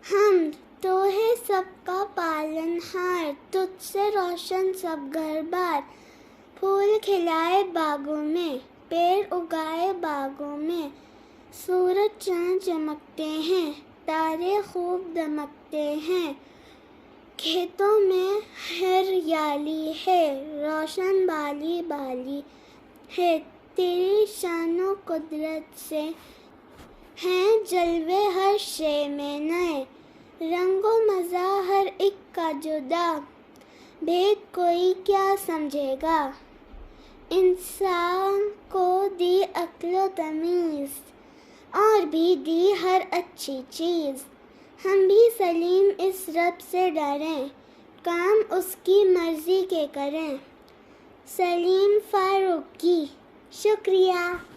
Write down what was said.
حمد تو ہے سب کا پالن ہار، تجھ سے روشن سب گھر بار، پھول کھلائے باغوں میں، پیڑ اگائے باغوں میں، سورج چاند چمکتے ہیں، تارے خوب دمکتے ہیں، کھیتوں میں ہریالی ہے، روشن بالی بالی ہے، تیری شان و قدرت سے ہیں جلوے ہر شے میں نئے، رنگ و مزہ ہر ایک کا جدا، بھید کوئی کیا سمجھے گا، انسان کو دی عقل و تمیز، اور بھی دی ہر اچھی چیز، ہم بھی سلیم اس رب سے ڈریں، کام اس کی مرضی کے کریں۔ سلیم فاروقی، شکریہ۔